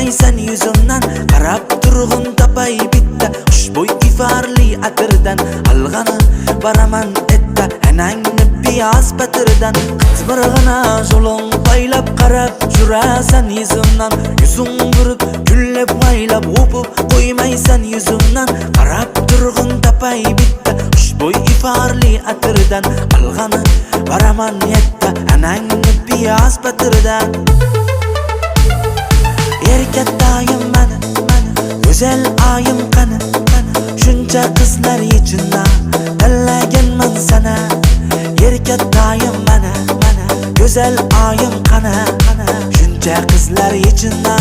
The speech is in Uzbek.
qo'ymaysan yuzimdan. Qarab turg'in topay bitta xushbo'y ifarli atirdan. Alg'anib baraman etta anangni piyoz patirdan. Qizmirg'ina yo'ling poylab qarab jurasan yuzimdan. Yuzing burib kullab maylab o'pib qo'ymaysan yuzimdan. Qarab turg'in topay bitta xushbo'y ifarli atirdan. Alg'anib baraman etta anangni piyoz patirdan. Erkatayim mana, go'zal oyim qani, shuncha qizlar ichida tanlaganman sana. Erkatayim mana, go'zal oyim qani, shuncha qizlar ichida